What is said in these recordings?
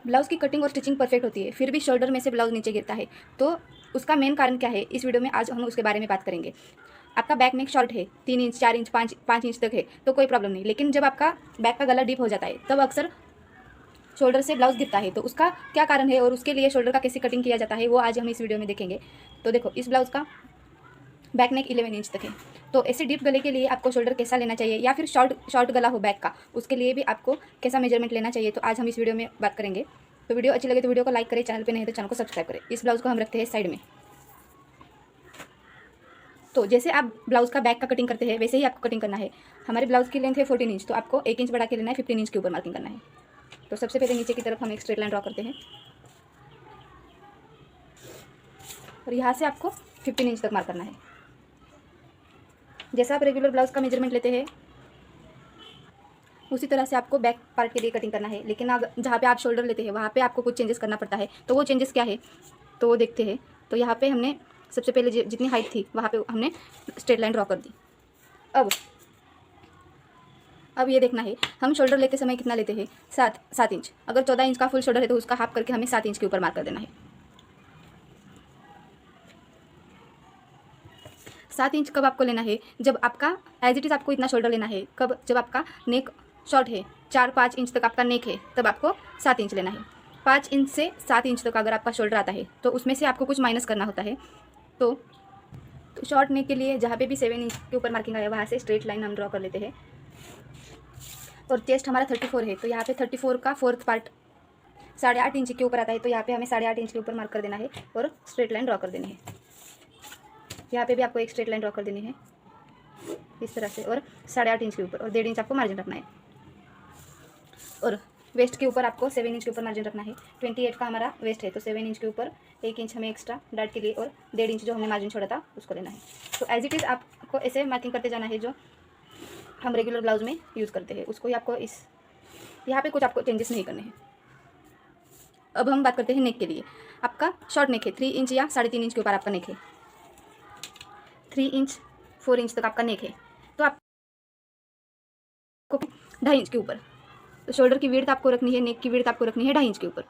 Blouse की cutting और stitching perfect होती है, फिर भी शोल्डर में से ब्लाउज़ नीचे गिरता है, तो उसका मेन कारण क्या है, इस वीडियो में आज हम उसके बारे में बात करेंगे। आपका बैक नेक शॉर्ट है, 3 इंच 4 इंच 5 इंच तक है तो कोई प्रॉब्लम नहीं, लेकिन जब आपका बैक का गला डीप हो जाता है तब अक्सर शोल्डर से ब्लाउज़ गिरता है। तो उसका क्या कारण है और उसके लिए शोल्डर का कैसे कटिंग किया जाता है वो आज हम इस वीडियो में देखेंगे। तो देखो, इस ब्लाउज़ का बैक नेक 11 इंच तक है, तो ऐसे डीप गले के लिए आपको शोल्डर कैसा लेना चाहिए, या फिर शॉर्ट गला हो बैक का, उसके लिए भी आपको कैसा मेजरमेंट लेना चाहिए, तो आज हम इस वीडियो में बात करेंगे। तो वीडियो अच्छी लगे तो वीडियो को लाइक करें, चैनल पे नहीं तो चैनल को सब्सक्राइब करें। इस ब्लाउज़ को हम रखते हैं साइड में। तो जैसे आप ब्लाउज़ का बैक का कटिंग करते हैं वैसे ही आपको कटिंग करना है। हमारे ब्लाउज़ की लेंथ है 14 इंच, तो आपको 1 इंच बढ़ा के लेना है, 15 इंच के ऊपर मार्किंग करना है। तो सबसे पहले नीचे की तरफ हम एक स्ट्रेट लाइन ड्रॉ करते हैं और यहाँ से आपको 15 इंच तक मार्क करना है। जैसा आप रेगुलर ब्लाउज़ का मेजरमेंट लेते हैं उसी तरह से आपको बैक पार्ट के लिए कटिंग करना है, लेकिन अब जहाँ पे आप शोल्डर लेते हैं वहाँ पे आपको कुछ चेंजेस करना पड़ता है। तो वो चेंजेस क्या है तो वो देखते हैं। तो यहाँ पे हमने सबसे पहले जितनी हाइट थी वहाँ पे हमने स्ट्रेट लाइन ड्रॉ कर दी। अब ये देखना है हम शोल्डर लेते समय कितना लेते हैं, 7 इंच। अगर 14 इंच का फुल शोल्डर है तो उसका हाफ करके हमें 7 इंच के ऊपर मार्क कर देना है। 7 इंच कब आपको लेना है, जब आपका एज इट इज़ आपको इतना शोल्डर लेना है। कब, जब आपका नेक शॉर्ट है, 4-5 इंच तक आपका नेक है, तब आपको 7 इंच लेना है। 5 इंच से 7 इंच तक अगर आपका शोल्डर आता है तो उसमें से आपको कुछ माइनस करना होता है। तो शॉर्ट नेक के लिए जहाँ पे भी 7 इंच के ऊपर मार्किंग आया वहाँ से स्ट्रेट लाइन हम ड्रॉ कर लेते हैं। और चेस्ट हमारा 34 है, तो यहाँ पे 34 का फोर्थ पार्ट 8.5 इंच के ऊपर आता है, तो यहाँ पे हमें 8.5 इंच के ऊपर मार्क कर देना है और स्ट्रेट लाइन ड्रॉ कर देनी है। यहाँ पे भी आपको एक स्ट्रेट लाइन ड्रॉ कर देनी है इस तरह से, और 8.5 इंच के ऊपर, और 1.5 इंच आपको मार्जिन रखना है। और वेस्ट के ऊपर आपको 7 इंच के ऊपर मार्जिन रखना है। 28 का हमारा वेस्ट है, तो 7 इंच के ऊपर 1 इंच हमें एक्स्ट्रा डार्ट के लिए, और 1.5 इंच जो हमने मार्जिन छोड़ा था उसको लेना है। तो एज इट इज़ आपको ऐसे मार्किंग करते जाना है जो हम रेगुलर ब्लाउज में यूज़ करते हैं, उसको ही आपको इस यहाँ पे कुछ आपको चेंजेस नहीं करने हैं। अब हम बात करते हैं नेक के लिए। आपका शॉर्ट नेक है, 3 इंच या 3.5 इंच के ऊपर आपका नेक है, 3 इंच 4 इंच तक आपका नेक है, तो आपको 2.5 इंच के ऊपर। तो शोल्डर की विड्थ आपको रखनी है, नेक की विड्थ आपको रखनी है 2.5 इंच के ऊपर,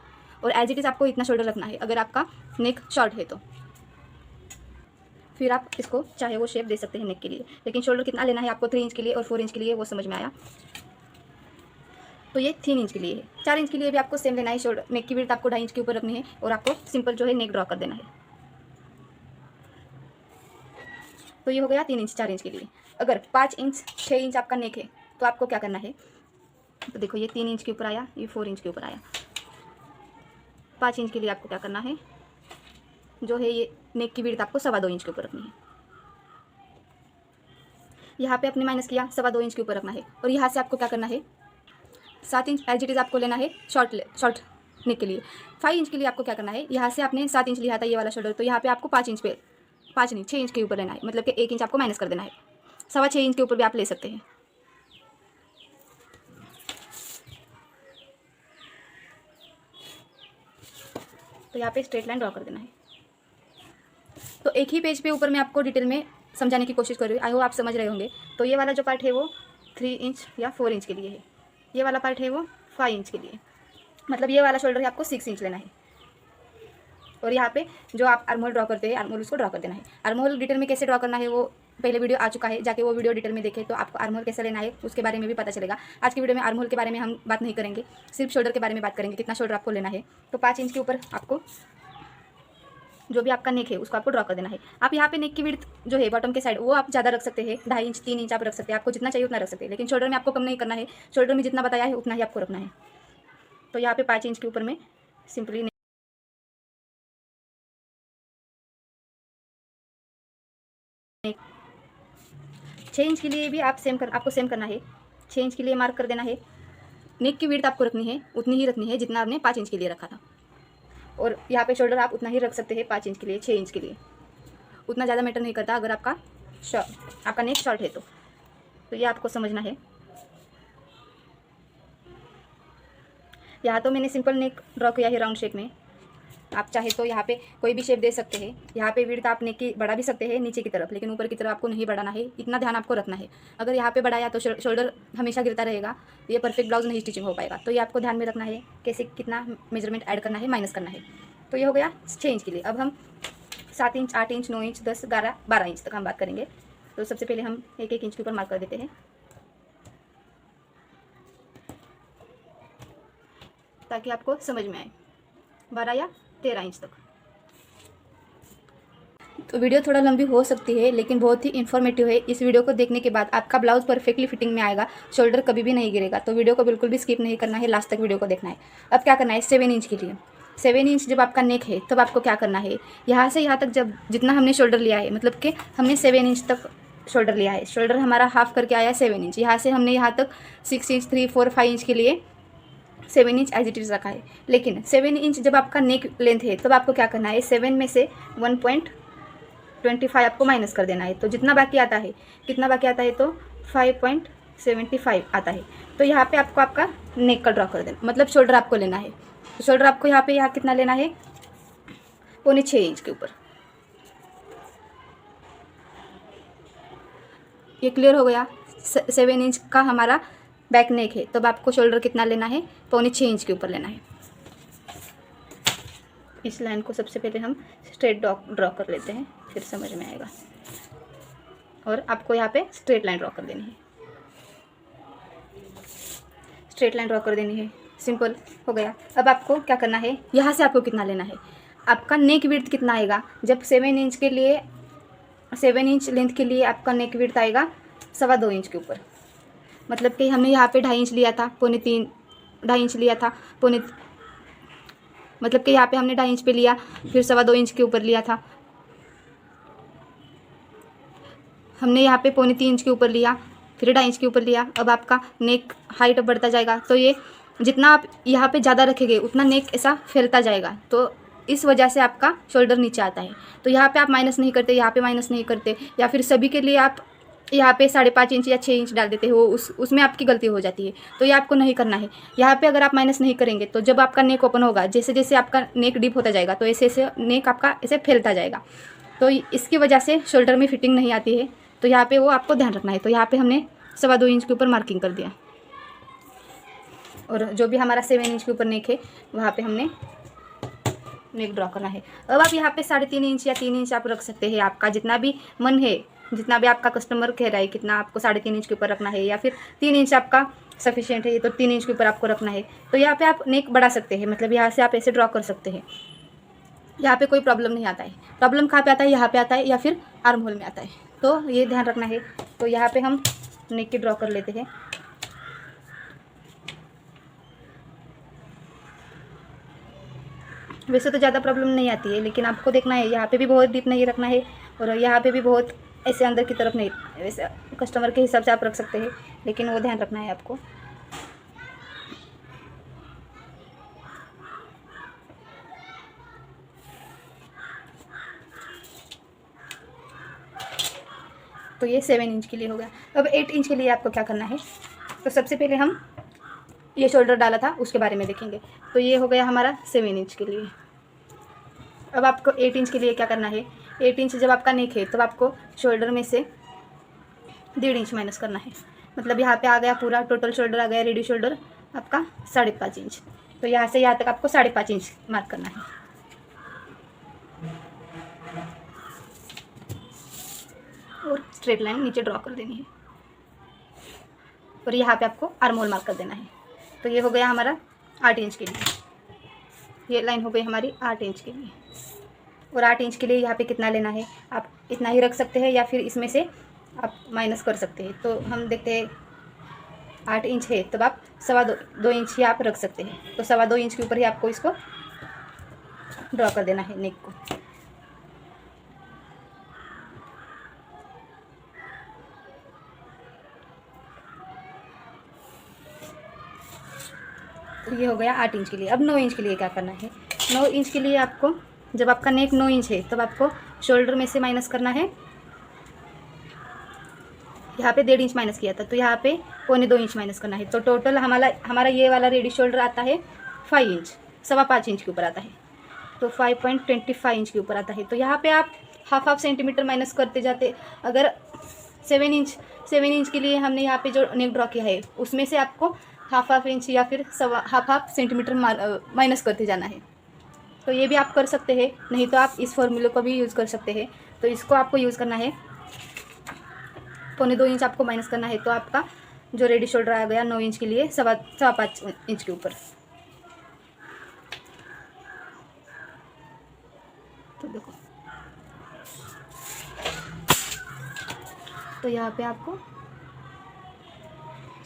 और एज इट इज़ आपको इतना शोल्डर रखना है अगर आपका नेक शॉर्ट है तो। फिर आप इसको चाहे वो शेप दे सकते हैं नेक के लिए, लेकिन शोल्डर कितना लेना है आपको 3 इंच के लिए और 4 इंच के लिए वो समझ में आया। तो ये 3 इंच के लिए है। 4 इंच के लिए भी आपको सेम लेना है। शोल्डर नेक की विड्थ आपको 2.5 इंच के ऊपर रखनी है, और आपको सिंपल जो है नेक ड्रॉ कर देना है। तो ये हो गया 3 इंच 4 इंच के लिए। अगर 5 इंच 6 इंच आपका नेक है तो आपको क्या करना है, तो देखो ये 3 इंच के ऊपर आया, ये 4 इंच के ऊपर आया। 5 इंच के लिए आपको क्या करना है, जो है ये नेक की विड्थ आपको 2.25 इंच के ऊपर रखनी है। यहाँ पे आपने माइनस किया, 2.25 इंच के ऊपर रखना है, और यहाँ से आपको क्या करना है, 7 इंच एज इट इज़ आपको लेना है शॉर्ट नेक के लिए। 5 इंच के लिए आपको क्या करना है, यहाँ से आपने 7 इंच लिया था ये वाला शोल्डर, तो यहाँ पे आपको 5 इंच पे 5 नहीं 6 इंच के ऊपर लेना है, मतलब कि 1 इंच आपको माइनस कर देना है। 6.25 इंच के ऊपर भी आप ले सकते हैं। तो यहाँ पे स्ट्रेट लाइन ड्रॉ कर देना है। तो एक ही पेज पे ऊपर मैं आपको डिटेल में समझाने की कोशिश कर रही हूँ, आई होप आप समझ रहे होंगे। तो ये वाला जो पार्ट है वो 3 इंच या 4 इंच के लिए है, ये वाला पार्ट है वो 5 इंच के लिए, मतलब ये वाला शोल्डर है आपको 6 इंच लेना है। और यहाँ पे जो आप आर्महोल ड्रॉ करते हैं, आर्महोल उसको ड्रॉ कर देना है। आर्महोल डिटेल में कैसे ड्रॉ करना है वो पहले वीडियो आ चुका है, जाके वो वीडियो डिटेल में देखें तो आपको आर्महोल कैसे लेना है उसके बारे में भी पता चलेगा। आज की वीडियो में आर्महोल के बारे में हम बात नहीं करेंगे, सिर्फ शोल्डर के बारे में बात करेंगे, कितना शोल्डर आपको लेना है। तो 5 इंच के ऊपर आपको जो भी आपका नेक है उसको आपको ड्रॉ कर देना है। आप यहाँ पे नेक की विड्थ जो है बॉटम के साइड वो आप ज़्यादा रख सकते हैं, 2.5 इंच 3 इंच आप रख सकते हैं, आपको जितना चाहिए उतना रख सकते हैं, लेकिन शोल्डर में आपको कम नहीं करना है। शोल्डर में जितना बताया है उतना ही आपको रखना है। तो यहाँ पे 5 इंच के ऊपर में सिंपली 6 इंच के लिए भी आप आपको सेम करना है। 6 इंच के लिए मार्क कर देना है। नेक की विड्थ आपको रखनी है उतनी ही रखनी है जितना आपने 5 इंच के लिए रखा था, और यहाँ पे शोल्डर आप उतना ही रख सकते हैं 5 इंच के लिए, 6 इंच के लिए उतना ज़्यादा मैटर नहीं करता अगर आपका नेक शॉर्ट है तो ये आपको समझना है। यहाँ तो मैंने सिंपल नेक ड्रॉ किया है राउंड शेप में, आप चाहे तो यहाँ पे कोई भी शेप दे सकते हैं। यहाँ पे विड्थ आप नेक की बढ़ा भी सकते हैं नीचे की तरफ, लेकिन ऊपर की तरफ आपको नहीं बढ़ाना है, इतना ध्यान आपको रखना है। अगर यहाँ पे बढ़ाया तो शोल्डर हमेशा गिरता रहेगा, ये परफेक्ट ब्लाउज नहीं स्टिचिंग हो पाएगा। तो ये आपको ध्यान में रखना है कैसे कितना मेजरमेंट ऐड करना है, माइनस करना है। तो ये हो गया 6 इंच के लिए। अब हम 7 इंच, 8 इंच, 9 इंच, 10, 11, 12 इंच तक हम बात करेंगे। तो सबसे पहले हम 1-1 इंच के ऊपर मार्क कर देते हैं, ताकि आपको समझ में आए। 12 या 13 इंच तक। तो वीडियो थोड़ा लंबी हो सकती है, लेकिन बहुत ही इन्फॉर्मेटिव है। इस वीडियो को देखने के बाद आपका ब्लाउज परफेक्टली फिटिंग में आएगा, शोल्डर कभी भी नहीं गिरेगा। तो वीडियो को बिल्कुल भी स्किप नहीं करना है, लास्ट तक वीडियो को देखना है। अब क्या करना है, 7 इंच के लिए 7 इंच जब आपका नेक है तब आपको क्या करना है, यहाँ से यहाँ तक जब जितना हमने शोल्डर लिया है, मतलब कि हमने 7 इंच तक शोल्डर लिया है, शोल्डर हमारा हाफ करके आया 7 इंच। यहाँ से हमने यहाँ तक 6 इंच, 3, 4, 5 इंच के लिए 7 इंच एज इट इज़ रखा है। लेकिन 7 इंच जब आपका नेक लेंथ है तब आपको क्या करना है, 7 में से 1.25 आपको माइनस कर देना है। तो जितना बाकी आता है, कितना बाकी आता है, तो 5.75 आता है। तो यहाँ पे आपको आपका नेक का ड्रॉ कर देना, मतलब शोल्डर आपको लेना है। तो शोल्डर आपको यहाँ पे कितना लेना है, 6.25 इंच के ऊपर। ये क्लियर हो गया। 7 इंच का हमारा बैक नेक है, तब आपको शोल्डर कितना लेना है, 6.25 इंच के ऊपर लेना है। इस लाइन को सबसे पहले हम स्ट्रेट ड्रॉ कर लेते हैं, फिर समझ में आएगा। और आपको यहाँ पे स्ट्रेट लाइन ड्रॉ कर देनी है, स्ट्रेट लाइन ड्रॉ कर देनी है। सिंपल हो गया। अब आपको क्या करना है, यहाँ से आपको कितना लेना है, आपका नेक विड्थ कितना आएगा। जब 7 इंच के लिए, 7 इंच लेंथ के लिए आपका नेक विड्थ आएगा 2.25 इंच के ऊपर। मतलब कि हमने यहाँ पे 2.5 इंच लिया था, 2.5 इंच लिया था, मतलब कि यहाँ पे हमने 2.5 इंच पे लिया, फिर 2.25 इंच के ऊपर लिया था, हमने यहाँ पे 3.25 इंच के ऊपर लिया, फिर 2.5 इंच के ऊपर लिया। अब आपका नेक हाइट बढ़ता जाएगा, तो ये जितना आप यहाँ पे ज़्यादा रखेंगे उतना नेक ऐसा फैलता जाएगा। तो इस वजह से आपका शोल्डर नीचे आता है। तो यहाँ पे आप माइनस नहीं करते, यहाँ पे माइनस नहीं करते, या फिर सभी के लिए आप यहाँ पे 5.5 इंच या 6 इंच डाल देते हो, उसमें आपकी गलती हो जाती है। तो ये आपको नहीं करना है। यहाँ पे अगर आप माइनस नहीं करेंगे तो जब आपका नेक ओपन होगा, जैसे जैसे आपका नेक डीप होता जाएगा, तो ऐसे ऐसे नेक आपका ऐसे फैलता जाएगा। तो इसकी वजह से शोल्डर में फिटिंग नहीं आती है। तो यहाँ पे वो आपको ध्यान रखना है। तो यहाँ पे हमने 2.25 इंच के ऊपर मार्किंग कर दिया, और जो भी हमारा 7 इंच के ऊपर नेक है वहाँ पे हमने नेक ड्रॉ करना है। अब आप यहाँ पे 3.5 इंच या 3 इंच आप रख सकते हैं, आपका जितना भी मन है, जितना भी आपका कस्टमर कह रहा है कितना आपको 3.5 इंच के ऊपर रखना है, या फिर 3 इंच आपका सफिशिएंट है तो 3 इंच के ऊपर आपको रखना है। तो यहाँ पे आप नेक बढ़ा सकते हैं, मतलब यहाँ से आप ऐसे ड्रॉ कर सकते हैं। यहाँ पे कोई प्रॉब्लम नहीं आता है। प्रॉब्लम कहाँ पे आता है, यहाँ पे आता है या फिर आर्म होल में आता है। तो ये ध्यान रखना है। तो यहाँ पे हम नेक की ड्रॉ कर लेते हैं। वैसे तो ज़्यादा प्रॉब्लम नहीं आती है, लेकिन आपको देखना है यहाँ पे भी बहुत डीप नहीं रखना है, और यहाँ पे भी बहुत ऐसे अंदर की तरफ नहीं। वैसे कस्टमर के हिसाब से आप रख सकते हैं, लेकिन वो ध्यान रखना है आपको। तो ये 7 इंच के लिए हो गया। अब 8 इंच के लिए आपको क्या करना है, तो सबसे पहले हम ये शोल्डर डाला था उसके बारे में देखेंगे। तो ये हो गया हमारा 7 इंच के लिए। अब आपको 8 इंच के लिए क्या करना है, 8 इंच जब आपका नेक है तब आपको शोल्डर में से 1.5 इंच माइनस करना है। मतलब यहाँ पे आ गया पूरा टोटल शोल्डर आ गया, रेडी शोल्डर आपका 5.5 इंच। तो यहाँ से यहाँ तक आपको 5.5 इंच मार्क करना है। और स्ट्रेट लाइन नीचे ड्रॉ कर देनी है, और यहाँ पे आपको आर्म होल मार्क कर देना है। तो ये हो गया हमारा 8 इंच के लिए। ये लाइन हो गई हमारी 8 इंच के लिए। और 8 इंच के लिए यहाँ पे कितना लेना है, आप इतना ही रख सकते हैं या फिर इसमें से आप माइनस कर सकते हैं। तो हम देखते हैं 8 इंच है तब आप 2.25 इंच ही आप रख सकते हैं। तो 2.25 इंच के ऊपर ही आपको इसको ड्रॉ कर देना है नेक को। तो ये हो गया 8 इंच के लिए। अब 9 इंच के लिए क्या करना है, 9 इंच के लिए आपको जब आपका नेक 9 इंच है तब आपको शोल्डर में से माइनस करना है। यहाँ पे 1.5 इंच माइनस किया था, तो यहाँ पे 2.25 इंच माइनस करना है। तो टोटल हमारा ये वाला रेडी शोल्डर आता है 5 इंच, 5.25 इंच के ऊपर आता है। तो 5.25 इंच के ऊपर आता है। तो यहाँ पे आप हाफ सेंटीमीटर माइनस करते जाते। अगर 7 इंच के लिए हमने यहाँ पे जो नेक ड्रॉ किया है उसमें से आपको हाफ इंच या फिर हाफ सेंटीमीटर माइनस करते जाना है। तो ये भी आप कर सकते हैं, नहीं तो आप इस फॉर्मूले को भी यूज़ कर सकते हैं। तो इसको आपको यूज़ करना है, 2.25 इंच आपको माइनस करना है। तो आपका जो रेडी शोल्डर आ गया 9 इंच के लिए 5.25 इंच के ऊपर। तो देखो, तो यहाँ पे आपको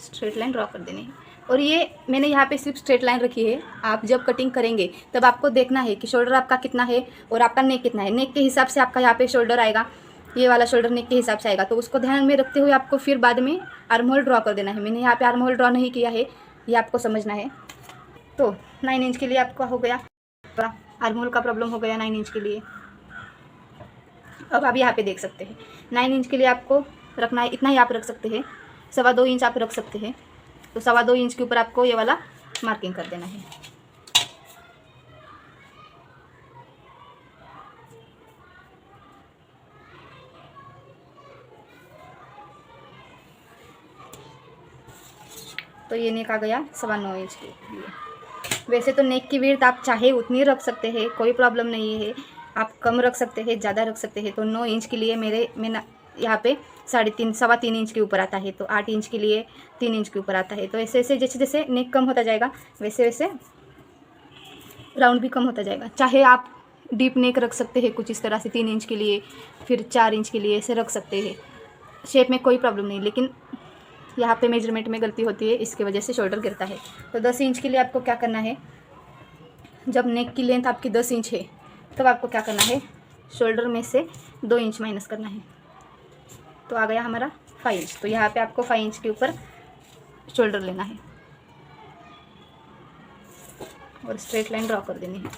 स्ट्रेट लाइन ड्रॉ कर देनी है। और ये मैंने यहाँ पे सिर्फ स्ट्रेट लाइन रखी है। आप जब कटिंग करेंगे तब आपको देखना है कि शोल्डर आपका कितना है और आपका नेक कितना है। नेक के हिसाब से आपका यहाँ पे शोल्डर आएगा, ये वाला शोल्डर नेक के हिसाब से आएगा। तो उसको ध्यान में रखते हुए आपको फिर बाद में आर्म होल ड्रॉ कर देना है। मैंने यहाँ पे आर्म होल ड्रॉ नहीं किया है, ये आपको समझना है। तो 9 इंच के लिए आपका हो गया, आर्म होल का प्रॉब्लम हो गया 9 इंच के लिए। अब आप यहाँ पे देख सकते हैं 9 इंच के लिए आपको रखना है, इतना ही आप रख सकते हैं। 2.25 इंच आप रख सकते हैं। तो 2.25 इंच के ऊपर आपको ये वाला मार्किंग कर देना है। तो ये नेक आ गया 9.25 इंच के लिए। वैसे तो नेक की विड्थ आप चाहे उतनी रख सकते हैं, कोई प्रॉब्लम नहीं है। आप कम रख सकते हैं, ज़्यादा रख सकते हैं। तो 9 इंच के लिए मैं यहाँ पे 3.5 इंच के ऊपर आता है। तो 8 इंच के लिए 3 इंच के ऊपर आता है। तो ऐसे ऐसे जैसे जैसे नेक कम होता जाएगा वैसे वैसे राउंड भी कम होता जाएगा। चाहे आप डीप नेक रख सकते हैं कुछ इस तरह से 3 इंच के लिए, फिर 4 इंच के लिए, ऐसे रख सकते हैं। शेप में कोई प्रॉब्लम नहीं, लेकिन यहाँ पे मेजरमेंट में गलती होती है, इसकी वजह से शोल्डर गिरता है। तो 10 इंच के लिए आपको क्या करना है, जब नेक की लेंथ आपकी 10 इंच है तब आपको क्या करना है, शोल्डर में से 2 इंच माइनस करना है। तो आ गया हमारा 5 इंच। तो यहाँ पे आपको 5 इंच के ऊपर शोल्डर लेना है और स्ट्रेट लाइन ड्रॉ कर देनी है।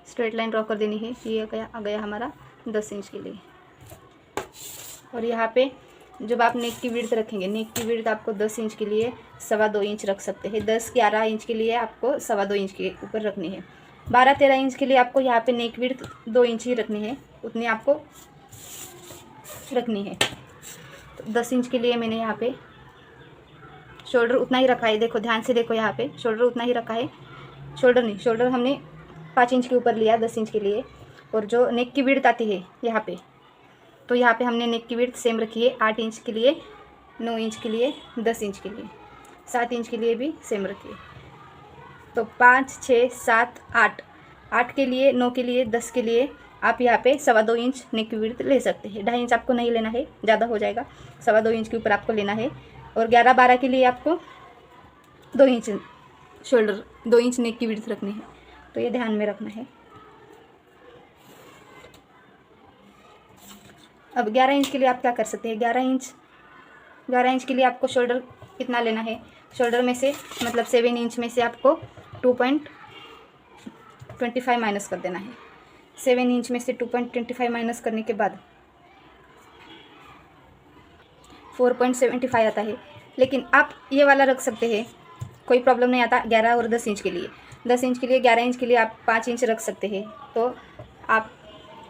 स्ट्रेट लाइन ड्रॉ कर देनी है। ये आ गया हमारा 10 इंच के लिए। और यहाँ पे जब आप नेक की विड्थ रखेंगे, नेक की विड्थ आपको 10 इंच के लिए 2.25 इंच रख सकते हैं। 10-11 इंच के लिए आपको 2.25 इंच के ऊपर रखनी है। 12-13 इंच के लिए आपको यहाँ पे नेक विड्थ 2 इंच ही रखनी है, उतनी आपको रखनी है। तो 10 इंच के लिए मैंने यहाँ पे शोल्डर उतना ही रखा है। देखो ध्यान से देखो, यहाँ पे शोल्डर उतना ही रखा है। शोल्डर नहीं, शोल्डर हमने 5 इंच के ऊपर लिया 10 इंच के लिए। और जो नेक की विड्थ आती है यहाँ पे, तो यहाँ पे हमने नेक की विड्थ सेम रखी है। 8 इंच के लिए, 9 इंच के लिए, 10 इंच के लिए, 7 इंच के लिए भी सेम रखिए। तो 5, 6, 7, 8 के लिए, 9 के लिए, 10 के लिए आप यहाँ पे 2.25 इंच नेक की विड्थ ले सकते हैं। 2.5 इंच आपको नहीं लेना है, ज़्यादा हो जाएगा। 2.25 इंच के ऊपर आपको लेना है। और 11-12 के लिए आपको 2 इंच शोल्डर, 2 इंच नेक की विड्थ रखनी है। तो ये ध्यान में रखना है। अब 11 इंच के लिए आप क्या कर सकते हैं, 11 इंच के लिए आपको शोल्डर कितना लेना है, शोल्डर में से मतलब 7 इंच में से आपको 2.25 माइनस कर देना है। 7 इंच में से 2.25 माइनस करने के बाद 4.75 आता है। लेकिन आप ये वाला रख सकते हैं, कोई प्रॉब्लम नहीं आता। 11 और 10 इंच के लिए, 10 इंच के लिए, 11 इंच के लिए आप 5 इंच रख सकते हैं। तो आप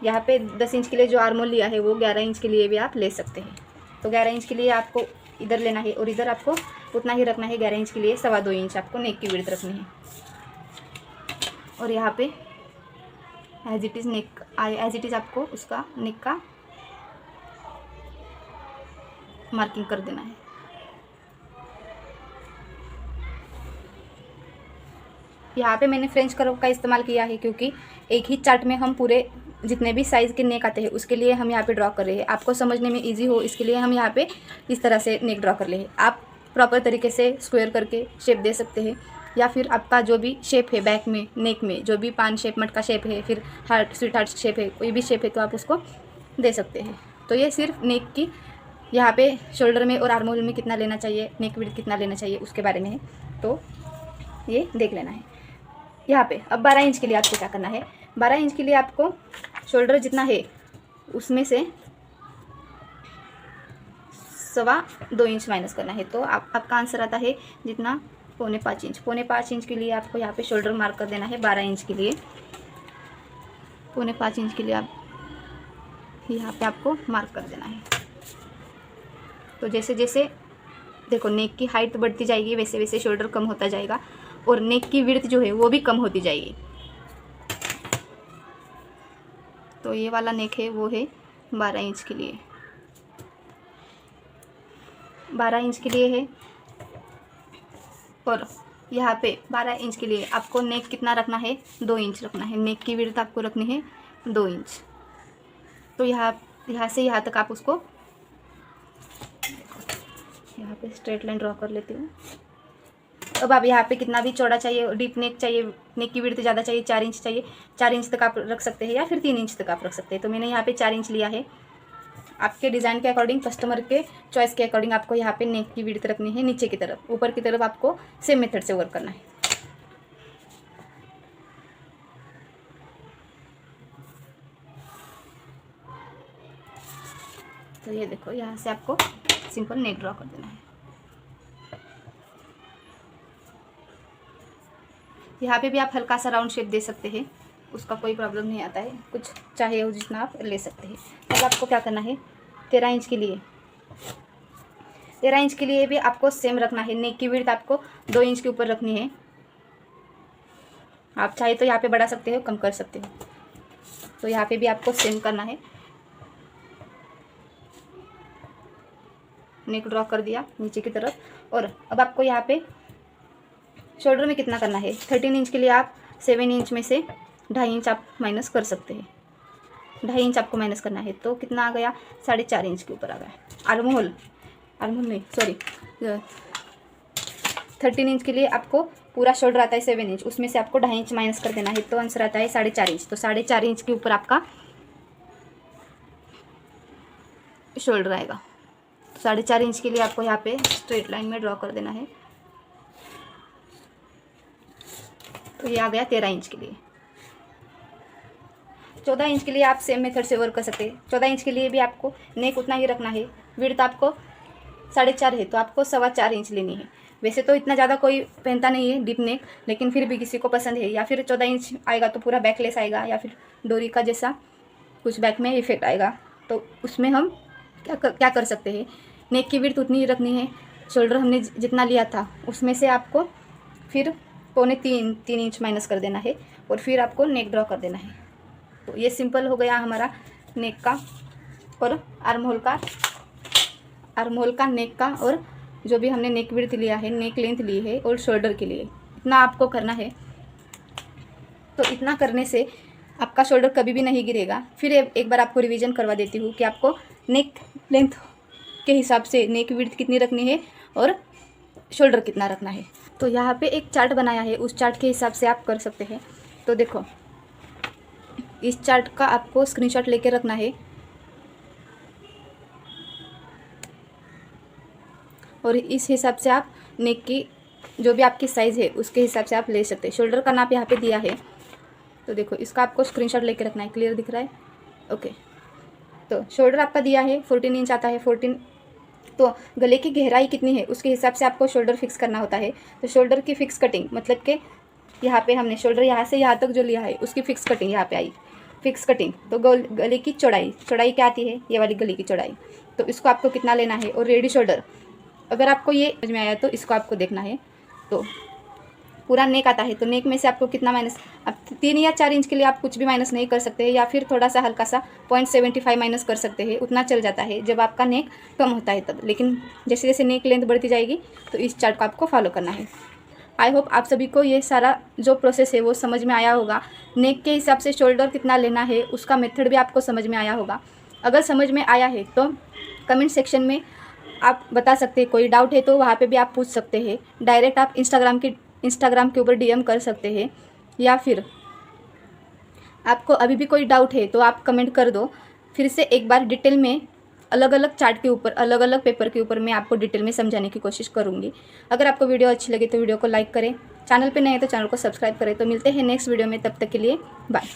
यहाँ पे 10 इंच के लिए जो आर्म होल लिया है वो 11 इंच के लिए भी आप ले सकते हैं। तो 11 इंच के लिए आपको इधर लेना है और इधर आपको उतना ही रखना है। 11 इंच के लिए 2.25 इंच आपको नेक की विड्थ रखनी है। और यहाँ पे एज इट इज़ आपको उसका नेक का मार्किंग कर देना है। यहाँ पे मैंने फ्रेंच कर्व का इस्तेमाल किया है क्योंकि एक ही चार्ट में हम पूरे जितने भी साइज़ के नेक आते हैं उसके लिए हम यहाँ पे ड्रॉ कर रहे हैं। आपको समझने में इजी हो इसके लिए हम यहाँ पे इस तरह से नेक ड्रॉ कर रहे हैं। आप प्रॉपर तरीके से स्क्वायर करके शेप दे सकते हैं, या फिर आपका जो भी शेप है बैक में, नेक में जो भी पान शेप, मटका शेप है, फिर हार्ट, स्वीट हार्ट शेप है, कोई भी शेप है तो आप उसको दे सकते हैं। तो ये सिर्फ नेक की यहाँ पे शोल्डर में और आर्म होल में कितना लेना चाहिए, नेक विड्थ कितना लेना चाहिए उसके बारे में है। तो ये देख लेना है यहाँ पे। अब 12 इंच के लिए आपको क्या करना है, 12 इंच के लिए आपको शोल्डर जितना है उसमें से 2.25 इंच माइनस करना है। तो आपका आंसर आता है जितना पौने 5 इंच के लिए आपको यहाँ पे शोल्डर मार्क कर देना है 12 इंच के लिए। पौने 5 इंच के लिए आप यहाँ पे आपको मार्क कर देना है। तो जैसे जैसे देखो नेक की हाइट बढ़ती जाएगी वैसे वैसे शोल्डर कम होता जाएगा और नेक की विड्थ जो है वो भी कम होती जाएगी। तो ये वाला नेक है वो है 12 इंच के लिए, 12 इंच के लिए है। और यहाँ पे 12 इंच के लिए आपको नेक कितना रखना है, 2 इंच रखना है। नेक की विड्थ आपको रखनी है 2 इंच। तो यहाँ से यहाँ तक आप उसको यहाँ पे स्ट्रेट लाइन ड्रॉ कर लेती हूँ। अब आप यहाँ पे कितना भी चौड़ा चाहिए, डीप नेक चाहिए, नेक की विड्थ ज़्यादा चाहिए, 4 इंच चाहिए, 4 इंच तक आप रख सकते हैं या फिर 3 इंच तक आप रख सकते हैं। तो मैंने यहाँ पे 4 इंच लिया है। आपके डिज़ाइन के अकॉर्डिंग, कस्टमर के चॉइस के अकॉर्डिंग आपको यहाँ पे नेक की विड्थ रखनी है नीचे की तरफ। ऊपर की तरफ आपको सेम मेथड से वर्क करना है। तो ये देखो यहाँ से आपको सिंपल नेक ड्रॉ कर देना है। यहाँ पे भी आप हल्का सा राउंड शेप दे सकते हैं, उसका कोई प्रॉब्लम नहीं आता है। कुछ चाहे हो जितना आप ले सकते हैं। अब आपको क्या करना है, 13 इंच के लिए 13 इंच के लिए भी आपको सेम रखना है। नेक की विड्थ आपको 2 इंच के ऊपर रखनी है। आप चाहे तो यहाँ पे बढ़ा सकते हो, कम कर सकते हो। तो यहाँ पे भी आपको सेम करना है। नेक ड्रॉ कर दिया नीचे की तरफ। और अब आपको यहाँ पे शोल्डर में कितना करना है, 13 इंच के लिए आप 7 इंच में से 2.5 इंच आप माइनस कर सकते हैं। 2.5 इंच आपको माइनस करना है। तो कितना आ गया, 4.5 इंच के ऊपर आ गया। आर्महोल नहीं सॉरी 13 इंच के लिए आपको पूरा शोल्डर आता है 7 इंच, उसमें से आपको 2.5 इंच माइनस कर देना है। तो आंसर आता है 4.5 इंच। तो 4.5 इंच के ऊपर आपका शोल्डर आएगा। 4.5 इंच के लिए आपको यहाँ पे स्ट्रेट लाइन में ड्रॉ कर देना है। तो ये आ गया 13 इंच के लिए। 14 इंच के लिए आप सेम मेथड से वर्क कर सकते हैं। 14 इंच के लिए भी आपको नेक उतना ही रखना है। विड्थ आपको 4.5 है तो आपको 4.25 इंच लेनी है। वैसे तो इतना ज़्यादा कोई पहनता नहीं है डीप नेक, लेकिन फिर भी किसी को पसंद है। या फिर 14 इंच आएगा तो पूरा बैकलेस आएगा, या फिर डोरी का जैसा कुछ बैक में इफेक्ट आएगा। तो उसमें हम क्या कर सकते हैं, नेक की विड्थ उतनी ही रखनी है। शोल्डर हमने जितना लिया था उसमें से आपको फिर पौने 3 इंच माइनस कर देना है और फिर आपको नेक ड्रॉ कर देना है। तो ये सिंपल हो गया हमारा नेक का और आर्महोल का नेक का, और जो भी हमने नेक विड्थ लिया है, नेक लेंथ ली है और शोल्डर के लिए इतना आपको करना है। तो इतना करने से आपका शोल्डर कभी भी नहीं गिरेगा। फिर एक बार आपको रिवीजन करवा देती हूँ कि आपको नेक लेंथ के हिसाब से नेक विड्थ कितनी रखनी है और शोल्डर कितना रखना है। तो यहाँ पे एक चार्ट बनाया है, उस चार्ट के हिसाब से आप कर सकते हैं। तो देखो इस चार्ट का आपको स्क्रीनशॉट लेके रखना है और इस हिसाब से आप नेक की जो भी आपकी साइज़ है उसके हिसाब से आप ले सकते हैं। शोल्डर का नाप यहाँ पे दिया है, तो देखो इसका आपको स्क्रीनशॉट लेके रखना है। क्लियर दिख रहा है? ओके। तो शोल्डर आपका दिया है 14 इंच आता है। 14 तो गले की गहराई कितनी है उसके हिसाब से आपको शोल्डर फिक्स करना होता है। तो शोल्डर की फिक्स कटिंग मतलब कि यहाँ पे हमने शोल्डर यहाँ से यहाँ तक जो लिया है उसकी फिक्स कटिंग यहाँ पे आई। फिक्स कटिंग तो गले की चौड़ाई क्या आती है, ये वाली गले की चौड़ाई। तो इसको आपको कितना लेना है। और रेडी शोल्डर अगर आपको ये समझ में आया तो इसको आपको देखना है। तो पूरा नेक आता है तो नेक में से आपको कितना माइनस, अब 3 या 4 इंच के लिए आप कुछ भी माइनस नहीं कर सकते हैं, या फिर थोड़ा सा हल्का सा 0.75 माइनस कर सकते हैं। उतना चल जाता है जब आपका नेक कम होता है तब। लेकिन जैसे जैसे नेक लेंथ बढ़ती जाएगी तो इस चार्ट को आपको फॉलो करना है। आई होप आप सभी को ये सारा जो प्रोसेस है वो समझ में आया होगा। नेक के हिसाब से शोल्डर कितना लेना है उसका मेथड भी आपको समझ में आया होगा। अगर समझ में आया है तो कमेंट सेक्शन में आप बता सकते हैं। कोई डाउट है तो वहाँ पे भी आप पूछ सकते हैं। डायरेक्ट आप इंस्टाग्राम के ऊपर DM कर सकते हैं, या फिर आपको अभी भी कोई डाउट है तो आप कमेंट कर दो। फिर से एक बार डिटेल में अलग अलग चार्ट के ऊपर, अलग अलग पेपर के ऊपर मैं आपको डिटेल में समझाने की कोशिश करूँगी। अगर आपको वीडियो अच्छी लगे तो वीडियो को लाइक करें, चैनल पे नए हैं तो चैनल को सब्सक्राइब करें। तो मिलते हैं नेक्स्ट वीडियो में, तब तक के लिए बाय।